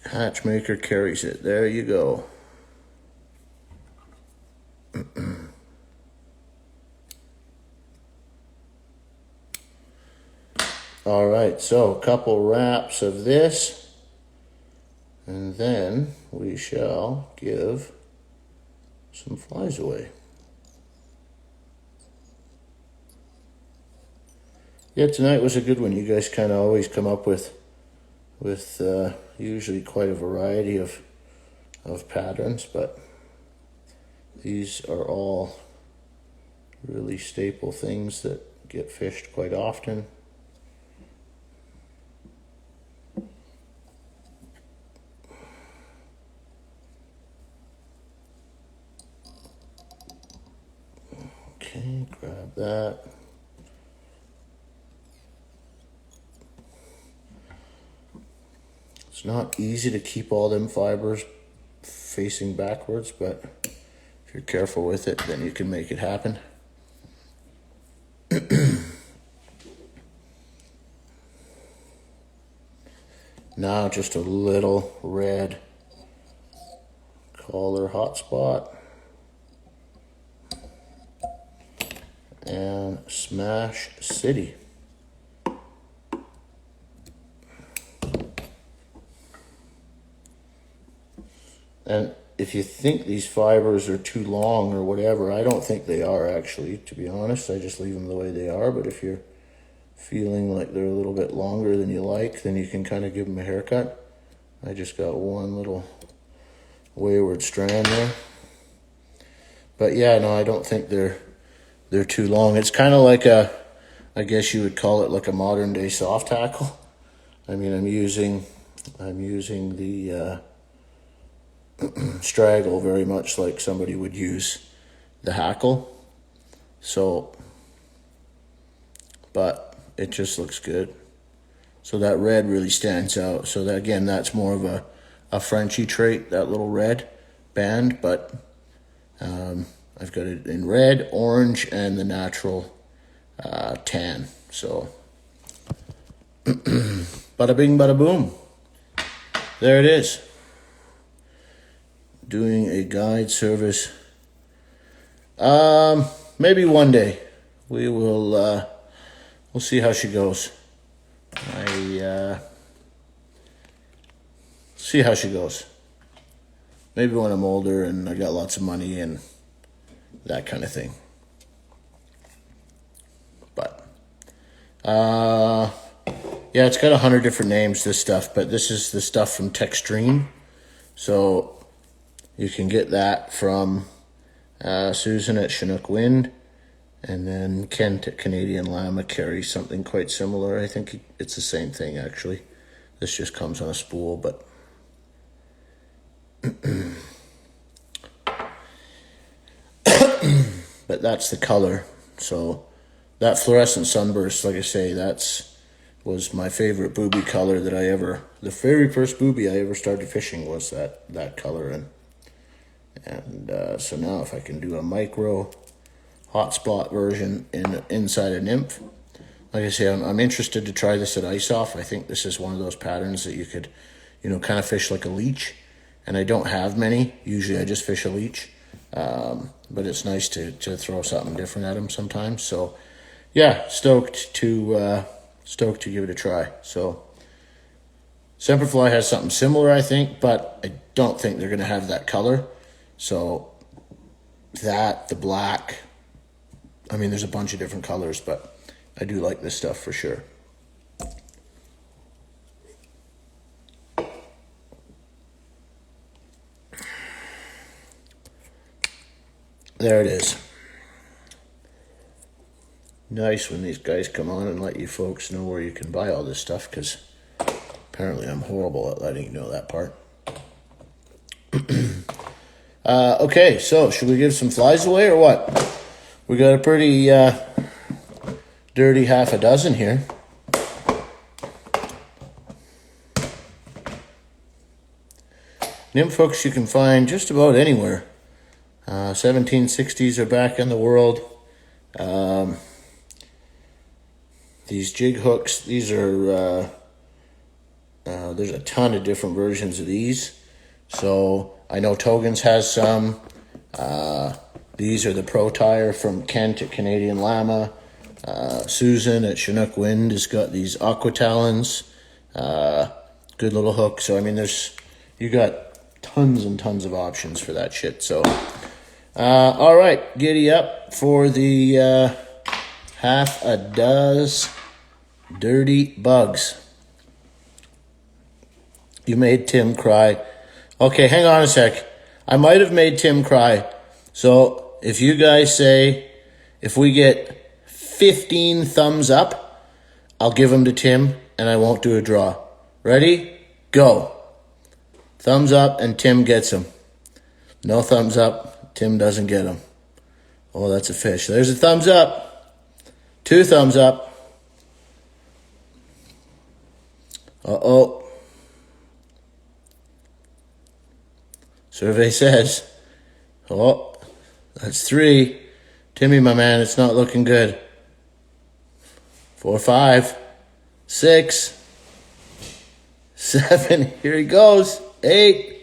Hatchmaker carries it. There you go. All right, so a couple wraps of this, and then we shall give some flies away. Yeah, tonight was a good one. You guys kind of always come up with usually quite a variety of patterns, but these are all really staple things that get fished quite often. Okay, grab that. It's not easy to keep all them fibers facing backwards, but if you're careful with it, then you can make it happen. Now just a little red collar hotspot. And Smash City. And if you think these fibers are too long or whatever, I don't think they are actually, to be honest. I just leave them the way they are. But if you're feeling like they're a little bit longer than you like, then you can kind of give them a haircut. I just got one little wayward strand there. But yeah, no, I don't think they're too long. It's kind of like I guess you would call it like a modern day soft tackle. I mean, I'm using the Straggle very much like somebody would use the hackle. So, but it just looks good. So that red really stands out. So that, again, that's more of a Frenchy trait, that little red band, but I've got it in red, orange, and the natural tan. So, bada bing, bada boom. There it is. Doing a guide service. Maybe one day we will. We'll see how she goes. See how she goes. Maybe when I'm older and I got lots of money and that kind of thing. But yeah, it's got 100 different names, this stuff, but this is the stuff from Textreme. So you can get that from Susan at Chinook Wind, and then Kent at Canadian Llama carries something quite similar. I think it's the same thing, actually. This just comes on a spool, but but that's the color. So that fluorescent sunburst, like I say, was my favorite booby color that the very first booby I ever started fishing was that color. And so now if I can do a micro hotspot version inside a Nymph, like I say, I'm interested to try this at Ice Off. I think this is one of those patterns that you could, kind of fish like a leech. And I don't have many. Usually I just fish a leech. But it's nice to throw something different at them sometimes. So yeah, stoked to give it a try. So Semperfly has something similar, I think, but I don't think they're going to have that color. So the black, I mean, there's a bunch of different colors, but I do like this stuff for sure. There it is. Nice when these guys come on and let you folks know where you can buy all this stuff, because apparently I'm horrible at letting you know that part. Okay, so should we give some flies away or what? We got a pretty dirty half a dozen here. Nymph hooks you can find just about anywhere. 1760s are back in the world. These jig hooks, these are, there's a ton of different versions of these. So I know Togens has some. These are the Pro Tire from Kent at Canadian Llama. Susan at Chinook Wind has got these aqua talons. Good little hook. So I mean, you got tons and tons of options for that shit. So all right, giddy up for the half a dozen dirty bugs. You made Tim cry. Okay, hang on a sec. I might have made Tim cry. So if you guys say, if we get 15 thumbs up, I'll give them to Tim and I won't do a draw. Ready? Go. Thumbs up and Tim gets them. No thumbs up, Tim doesn't get them. Oh, that's a fish. There's a thumbs up. 2 thumbs up. Uh-oh. Survey says, oh, that's 3. Timmy, my man, it's not looking good. 4, 5, 6, 7. Here he goes. 8.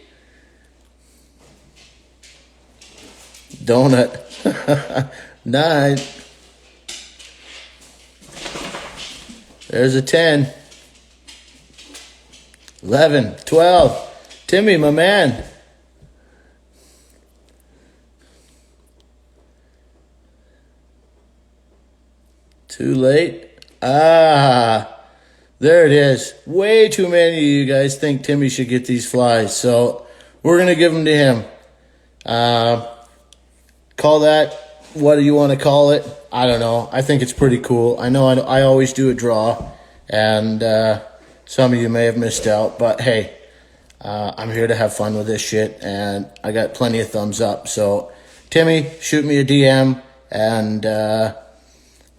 Donut. 9. There's a 10. 11, 12. Timmy, my man. Too late. Ah, there it is. Way too many of you guys think Timmy should get these flies, so we're going to give them to him. Call that, what do you want to call it? I don't know. I think it's pretty cool. I know I always do a draw, and some of you may have missed out, but hey, I'm here to have fun with this shit, and I got plenty of thumbs up. So, Timmy, shoot me a DM, and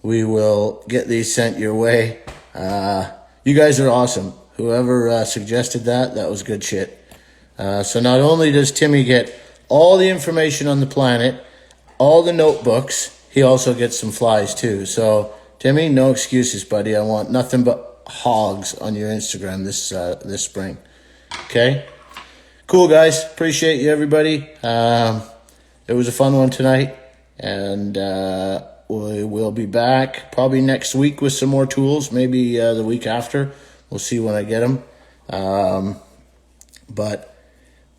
we will get these sent your way. You guys are awesome. Whoever suggested that was good shit. So not only does Timmy get all the information on the planet, all the notebooks, he also gets some flies too. So, Timmy, no excuses, buddy. I want nothing but hogs on your Instagram this spring. Okay? Cool, guys. Appreciate you, everybody. It was a fun one tonight. And we will be back probably next week with some more tools. Maybe the week after. We'll see when I get them. But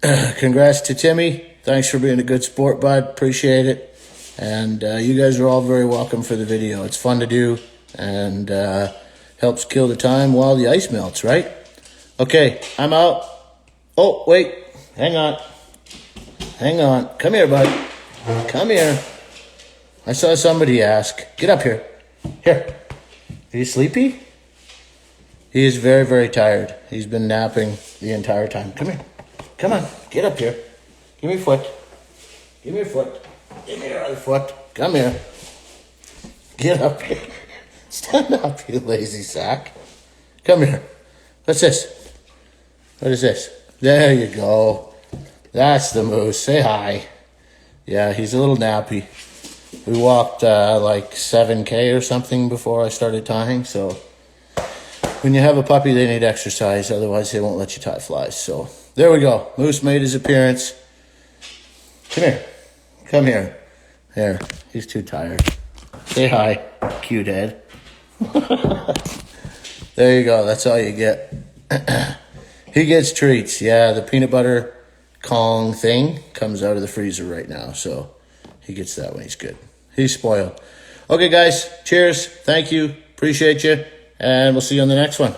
congrats to Timmy. Thanks for being a good sport, bud. Appreciate it. And you guys are all very welcome for the video. It's fun to do and helps kill the time while the ice melts, right? Okay, I'm out. Oh, wait. Hang on. Hang on. Come here, bud. Come here. I saw somebody ask. Get up here. Here. Are you sleepy? He is very, very tired. He's been napping the entire time. Come here. Come on. Get up here. Give me a foot. Give me a foot. Give me your other foot. Come here. Get up here. Stand up, you lazy sack. Come here. What's this? What is this? There you go. That's the moose. Say hi. Yeah, he's a little nappy. We walked like 7K or something before I started tying. So when you have a puppy, they need exercise. Otherwise, they won't let you tie flies. So there we go. Moose made his appearance. Come here. Come here. There. He's too tired. Say hi, cute head. There you go. That's all you get. He gets treats. Yeah, the peanut butter Kong thing comes out of the freezer right now. So he gets that when he's good. He's spoiled. Okay, guys. Cheers. Thank you. Appreciate you. And we'll see you on the next one.